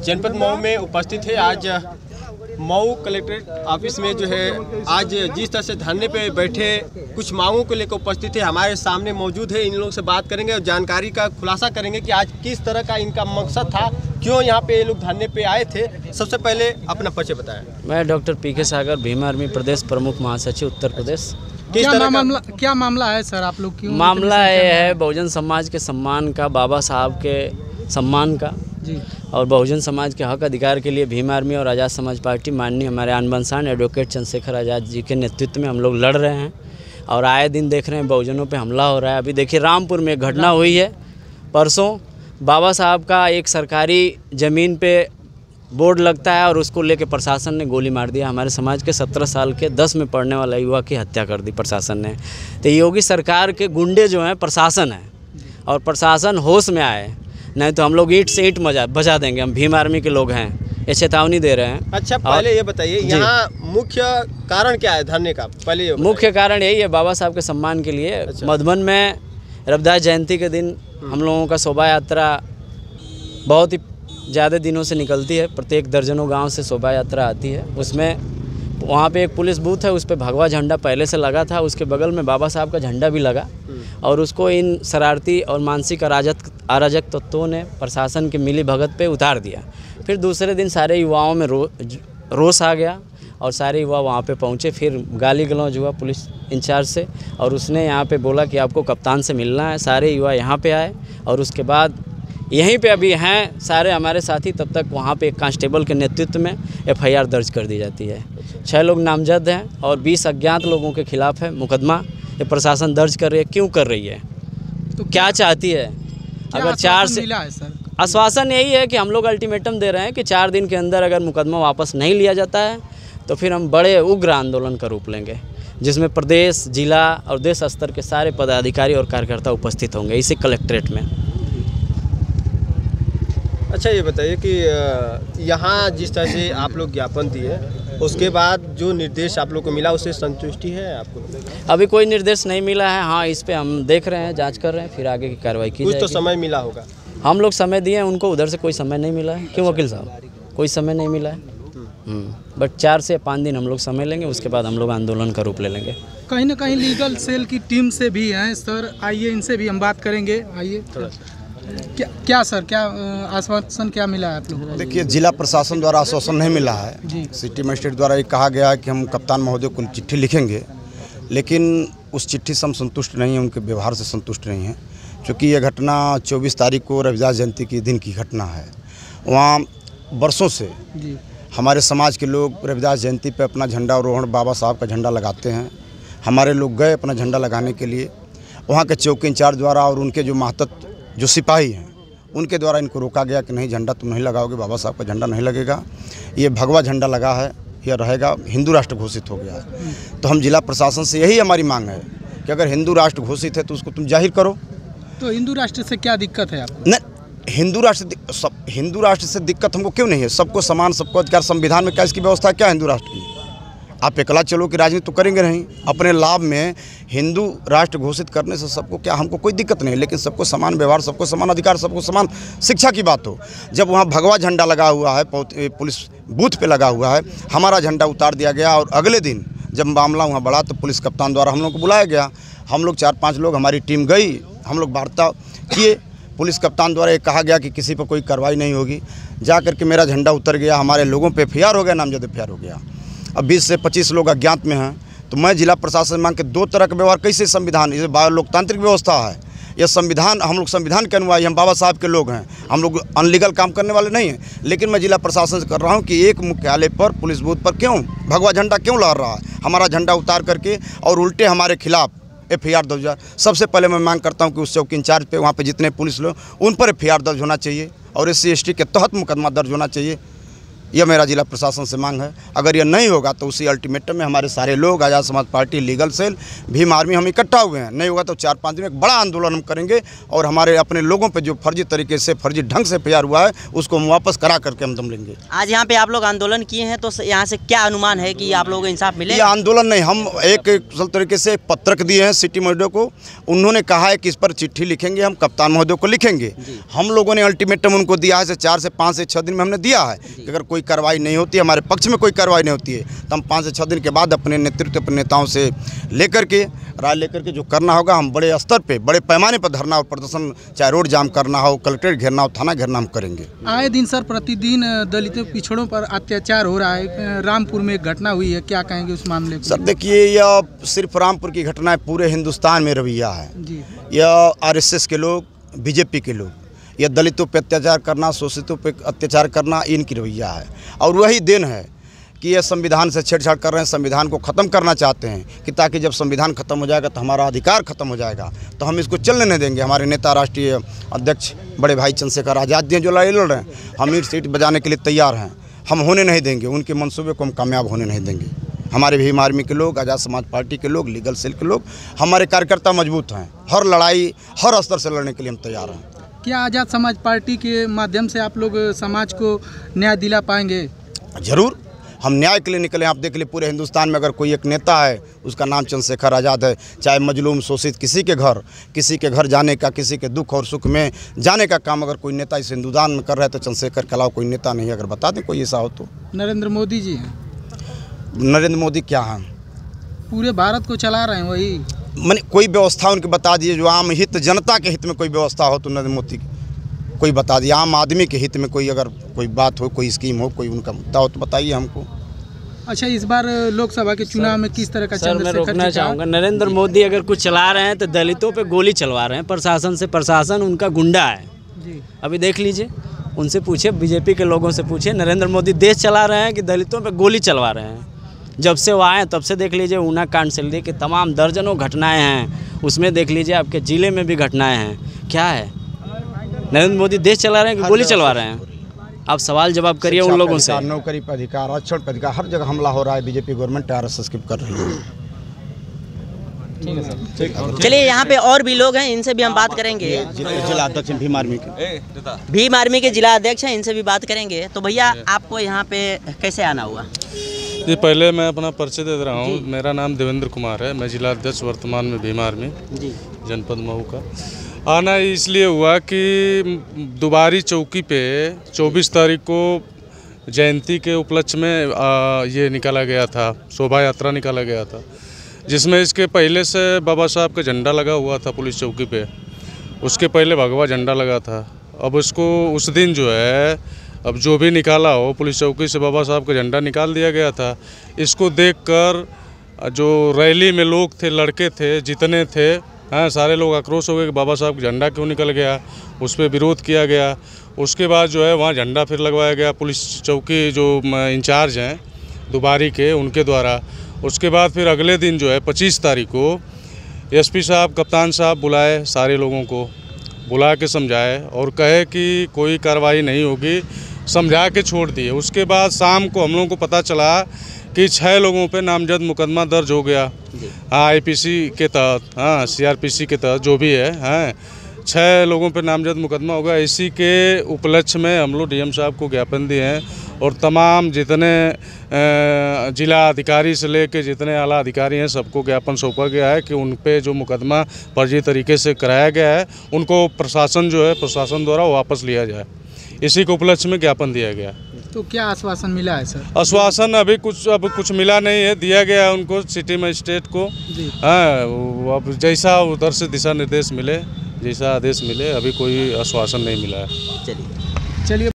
जनपद मऊ में उपस्थित है। आज मऊ कलेक्ट्रेट ऑफिस में जो है आज जिस तरह से धरने पे बैठे कुछ मांगों को लेकर उपस्थित है, हमारे सामने मौजूद है। इन लोगों से बात करेंगे और जानकारी का खुलासा करेंगे कि आज किस तरह का इनका मकसद था, क्यों यहाँ पे ये लोग धरने पे आए थे। सबसे पहले अपना परिचय बताएं। मैं डॉक्टर पीके सागर, भीम आर्मी प्रदेश प्रमुख महासचिव उत्तर प्रदेश। क्या मामला है सर, आप लोग क्यों? मामला ये है बहुजन समाज के सम्मान का, बाबा साहब के सम्मान का जी, और बहुजन समाज के हक अधिकार के लिए भीम आर्मी और आज़ाद समाज पार्टी माननीय हमारे आन बान एडवोकेट चंद्रशेखर आज़ाद जी के नेतृत्व में हम लोग लड़ रहे हैं। और आए दिन देख रहे हैं बहुजनों पे हमला हो रहा है। अभी देखिए रामपुर में एक घटना हुई है परसों, बाबा साहब का एक सरकारी ज़मीन पे बोर्ड लगता है और उसको लेके प्रशासन ने गोली मार दिया। हमारे समाज के 17 साल के 10 में पढ़ने वाला युवा की हत्या कर दी प्रशासन ने। तो योगी सरकार के गुंडे जो हैं प्रशासन है, और प्रशासन होश में आए, नहीं तो हम लोग ईंट से ईंट बजा देंगे। हम भीम आर्मी के लोग हैं, ये चेतावनी दे रहे हैं। अच्छा, पहले ये बताइए यहाँ मुख्य कारण क्या है धरने का? पहले ये मुख्य कारण यही है बाबा साहब के सम्मान के लिए। अच्छा। मधुबन में रविदास जयंती के दिन हम लोगों का शोभा यात्रा बहुत ही ज़्यादा दिनों से निकलती है। प्रत्येक दर्जनों गांव से शोभा यात्रा आती है। उसमें वहाँ पे एक पुलिस बूथ है, उस पर भगवा झंडा पहले से लगा था, उसके बगल में बाबा साहब का झंडा भी लगा, और उसको इन शरारती और मानसिक अराजक तत्वों ने प्रशासन के मिली भगत पे उतार दिया। फिर दूसरे दिन सारे युवाओं में रोष आ गया और सारे युवा वहाँ पे पहुँचे। फिर गाली गलौज हुआ पुलिस इंचार्ज से, और उसने यहाँ पे बोला कि आपको कप्तान से मिलना है। सारे युवा यहाँ पे आए और उसके बाद यहीं पे अभी हैं सारे हमारे साथी। तब तक वहाँ पे एक कांस्टेबल के नेतृत्व में FIR दर्ज कर दी जाती है। 6 लोग नामजद हैं और 20 अज्ञात लोगों के खिलाफ है मुकदमा। ये प्रशासन दर्ज कर रही है। क्यों कर रही है? तो क्या चाहती है? अगर 4 से आश्वासन यही है कि हम लोग अल्टीमेटम दे रहे हैं कि 4 दिन के अंदर अगर मुकदमा वापस नहीं लिया जाता है तो फिर हम बड़े उग्र आंदोलन का रूप लेंगे, जिसमें प्रदेश, जिला और देश स्तर के सारे पदाधिकारी और कार्यकर्ता उपस्थित होंगे इसी कलेक्ट्रेट में। अच्छा, ये बताइए कि यहाँ जिस तरह से आप लोग ज्ञापन दिए, उसके बाद जो निर्देश आप लोग को मिला उससे संतुष्टि है आपको? अभी कोई निर्देश नहीं मिला है। हाँ, इस पे हम देख रहे हैं, जांच कर रहे हैं, फिर आगे की कार्रवाई की जाएगी। कुछ तो समय मिला होगा? हम लोग समय दिए हैं उनको, उधर से कोई समय नहीं मिला है। क्यों वकील साहब? कोई समय नहीं मिला है। बट 4 से 5 दिन हम लोग समय लेंगे, उसके बाद हम लोग आंदोलन का रूप ले लेंगे। कहीं ना कहीं लीगल सेल की टीम से भी हैं सर, आइए इनसे भी हम बात करेंगे। आइए, क्या सर, क्या आश्वासन क्या मिला है आप लोगों को? देखिए, जिला प्रशासन द्वारा आश्वासन नहीं मिला है। सिटी मजिस्ट्रेट द्वारा ये कहा गया है कि हम कप्तान महोदय को चिट्ठी लिखेंगे, लेकिन उस चिट्ठी से हम संतुष्ट नहीं हैं, उनके व्यवहार से संतुष्ट नहीं हैं। क्योंकि ये घटना 24 तारीख को रविदास जयंती के दिन की घटना है। वहाँ वर्षों से हमारे समाज के लोग रविदास जयंती पे अपना झंडा आरोहण, बाबा साहब का झंडा लगाते हैं। हमारे लोग गए अपना झंडा लगाने के लिए, वहाँ के चौकी इंचार्ज द्वारा और उनके जो महत्व जो सिपाही हैं उनके द्वारा इनको रोका गया कि नहीं, झंडा तुम नहीं लगाओगे, बाबा साहब का झंडा नहीं लगेगा। ये भगवा झंडा लगा है, यह रहेगा, हिंदू राष्ट्र घोषित हो गया है। तो हम जिला प्रशासन से यही हमारी मांग है कि अगर हिंदू राष्ट्र घोषित है तो उसको तुम जाहिर करो। तो हिंदू राष्ट्र से क्या दिक्कत है आपको? नहीं, हिंदू राष्ट्र से दिक्कत हमको क्यों नहीं है? सबको समान, सबको अधिकार, संविधान में क्या इसकी व्यवस्था क्या हिंदू राष्ट्र की? आप अकेला चलो कि राजनीति तो करेंगे नहीं। अपने लाभ में हिंदू राष्ट्र घोषित करने से सबको क्या, हमको कोई दिक्कत नहीं, लेकिन सबको समान व्यवहार, सबको समान अधिकार, सबको समान शिक्षा की बात हो। जब वहाँ भगवा झंडा लगा हुआ है, पुलिस बूथ पे लगा हुआ है, हमारा झंडा उतार दिया गया, और अगले दिन जब मामला वहाँ बढ़ा तो पुलिस कप्तान द्वारा हम लोग को बुलाया गया। हम लोग 4-5 लोग, हमारी टीम गई, हम लोग वार्ता किए। पुलिस कप्तान द्वारा ये कहा गया कि किसी पर कोई कार्रवाई नहीं होगी। जा करके मेरा झंडा उतर गया, हमारे लोगों पे FIR हो गया, नामजद FIR हो गया। अब 20 से 25 लोग अज्ञात में हैं। तो मैं जिला प्रशासन मांग के 2 तरह का व्यवहार कैसे? संविधान, ये लोकतांत्रिक व्यवस्था है, यह संविधान, हम लोग संविधान के अनुयायी, हम बाबा साहब के लोग हैं, हम लोग अनलीगल काम करने वाले नहीं हैं। लेकिन मैं जिला प्रशासन से कर रहा हूं कि एक मुख्यालय पर, पुलिस बूथ पर क्यों भगवा झंडा क्यों लहर रहा है? हमारा झंडा उतार करके और उल्टे हमारे खिलाफ FIR दर्ज। सबसे पहले मैं मांग करता हूं कि उस चौकी इंचार्ज पे, वहाँ पे जितने पुलिस लोग, उन पर FIR दर्ज होना चाहिए और SC ST के तहत मुकदमा दर्ज होना चाहिए। यह मेरा जिला प्रशासन से मांग है। अगर यह नहीं होगा तो उसी अल्टीमेटम में हमारे सारे लोग, Azad Samaj Party, legal cell, Bhim Army, हम इकट्ठा हुए हैं। नहीं होगा तो 4-5 दिन में एक बड़ा आंदोलन हम करेंगे और हमारे अपने लोगों पे जो फर्जी तरीके से, फर्जी ढंग से एफआईआर हुआ है उसको हम वापस करा करके हम दम लेंगे। आज यहाँ पे आप लोग आंदोलन किए हैं, तो यहाँ से क्या अनुमान है कि आप लोगों को इंसाफ मिले? ये आंदोलन नहीं, हम एक तरीके से पत्रक दिए हैं सिटी महोदय को। उन्होंने कहा है कि इस पर चिट्ठी लिखेंगे, हम कप्तान महोदय को लिखेंगे। हम लोगों ने अल्टीमेटम उनको दिया है, 4 से 5 से 6 दिन में हमने दिया है कि अगर कोई कार्रवाई नहीं होती, हमारे पक्ष में कोई कार्रवाई नहीं होती है तो हम 5 से 6 दिन के बाद अपने नेतृत्व, अपने नेताओं से लेकर के राय लेकर के जो करना होगा हम बड़े स्तर पे, बड़े पैमाने पर धरना और प्रदर्शन, चाहे रोड जाम करना हो, कलेक्ट्रेट घेरना हो, थाना घेरना, हम करेंगे। आए दिन सर प्रतिदिन दलितों पिछड़ों पर अत्याचार हो रहा है। रामपुर में एक घटना हुई है, क्या कहेंगे उस मामले को? सर देखिए, यह सिर्फ रामपुर की घटना है, पूरे हिंदुस्तान में रवैया है। जी, यह आरएसएस के लोग, बीजेपी के लोग, यह दलितों पे अत्याचार करना, शोषितों पे अत्याचार करना, इनकी रवैया है। और वही दिन है कि ये संविधान से छेड़छाड़ कर रहे हैं, संविधान को ख़त्म करना चाहते हैं कि ताकि जब संविधान खत्म हो जाएगा तो हमारा अधिकार खत्म हो जाएगा, तो हम इसको चलने नहीं देंगे। हमारे नेता, राष्ट्रीय अध्यक्ष बड़े भाई चंद्रशेखर आज़ाद जी जो लड़ रहे हैं, हम ईंट सीट बजाने के लिए तैयार हैं। हम होने नहीं देंगे, उनके मंसूबे को हम कामयाब होने नहीं देंगे। हमारे भीम आर्मी के लोग, आज़ाद समाज पार्टी के लोग, लीगल सेल के लोग, हमारे कार्यकर्ता मजबूत हैं। हर लड़ाई, हर स्तर से लड़ने के लिए हम तैयार हैं। क्या आज़ाद समाज पार्टी के माध्यम से आप लोग समाज को न्याय दिला पाएंगे? जरूर, हम न्याय के लिए निकले। आप देख लिए पूरे हिंदुस्तान में अगर कोई एक नेता है, उसका नाम चंद्रशेखर आज़ाद है। चाहे मजलूम, शोषित किसी के घर जाने का, किसी के दुख और सुख में जाने का काम अगर कोई नेता इस हिंदुस्तान में कर रहा है तो चंद्रशेखर के अलावा कोई नेता नहीं है। अगर बता दें कोई ऐसा हो तो। नरेंद्र मोदी जी हैं। नरेंद्र मोदी क्या हैं? पूरे भारत को चला रहे हैं वही। मैंने कोई व्यवस्था उनकी बता दीजिए जो आम हित, जनता के हित में कोई व्यवस्था हो तो नरेंद्र मोदी कोई बता दिए। आम आदमी के हित में कोई अगर कोई बात हो, कोई स्कीम हो, कोई उनका मुद्दा हो तो बताइए हमको। अच्छा, इस बार लोकसभा के चुनाव में किस तरह का सर मैं रोकना चंद्रशेखर चाहूँगा, नरेंद्र मोदी अगर कुछ चला रहे हैं तो दलितों पे गोली चलवा रहे हैं प्रशासन से। प्रशासन उनका गुंडा है जी। अभी देख लीजिए, उनसे पूछे, बीजेपी के लोगों से पूछे, नरेंद्र मोदी देश चला रहे हैं कि दलितों पे गोली चलवा रहे हैं? जब से वो आए तब से देख लीजिए, ऊना कांड से लेकर तमाम दर्जनों घटनाएँ हैं, उसमें देख लीजिए आपके ज़िले में भी घटनाएँ हैं। क्या है, नरेंद्र मोदी देश चला रहे हैं कि गोली चलवा रहे हैं? आप सवाल जवाब करिए उन लोगों से। नौकरी पर अधिकार, आरक्षण पर अधिकार, हर जगह हमला हो रहा है। बीजेपी गवर्नमेंट आरएसएस की कर रही है। चलिए, यहाँ पे और भी लोग हैं, इनसे भी हम बात करेंगे। जिला अध्यक्ष भीम आर्मी के, भीम आर्मी के जिला अध्यक्ष हैं, इनसे भी बात करेंगे। तो भैया, आपको यहाँ पे कैसे आना हुआ? जी, पहले मैं अपना परिचय दे रहा हूँ। मेरा नाम देवेंद्र कुमार है, मैं जिला अध्यक्ष वर्तमान में भीम आर्मी जी, जनपद मऊ का। आना इसलिए हुआ कि दुबारी चौकी पे 24 तारीख को जयंती के उपलक्ष्य में ये निकाला गया था, शोभा यात्रा निकाला गया था, जिसमें इसके पहले से बाबा साहब का झंडा लगा हुआ था पुलिस चौकी पे। उसके पहले भगवा झंडा लगा था। अब उसको उस दिन जो है, अब जो भी निकाला हो, पुलिस चौकी से बाबा साहब का झंडा निकाल दिया गया था। इसको देखकर जो रैली में लोग थे, लड़के थे, जितने थे, हाँ, सारे लोग आक्रोश हो गए कि बाबा साहब का झंडा क्यों निकल गया। उस पर विरोध किया गया। उसके बाद जो है वहाँ झंडा फिर लगवाया गया पुलिस चौकी जो इंचार्ज हैं दुबारी के, उनके द्वारा। उसके बाद फिर अगले दिन जो है 25 तारीख को एसपी साहब, कप्तान साहब बुलाए, सारे लोगों को बुला के समझाए और कहे कि कोई कार्रवाई नहीं होगी, समझा के छोड़ दिए। उसके बाद शाम को हम लोगों को पता चला कि 6 लोगों पे नामजद मुकदमा दर्ज हो गया। हाँ, आईपीसी के तहत, हाँ, सीआरपीसी के तहत जो भी है, हाँ, 6 लोगों पे नामजद मुकदमा होगा। इसी के उपलक्ष्य में हम लोग डीएम साहब को ज्ञापन दिए हैं और तमाम जितने जिला अधिकारी से लेकर जितने आला अधिकारी हैं सबको ज्ञापन सौंपा गया है कि उन पे जो मुकदमा फर्जी तरीके से कराया गया है उनको प्रशासन जो है, प्रशासन द्वारा वापस लिया जाए। इसी के उपलक्ष्य में ज्ञापन दिया गया। तो क्या आश्वासन मिला है सर? आश्वासन अभी कुछ मिला नहीं है, दिया गया है उनको सिटी मजिस्ट्रेट को। हाँ, अब जैसा उधर से दिशा निर्देश मिले, जैसा आदेश मिले, अभी कोई आश्वासन नहीं मिला है। चलिए।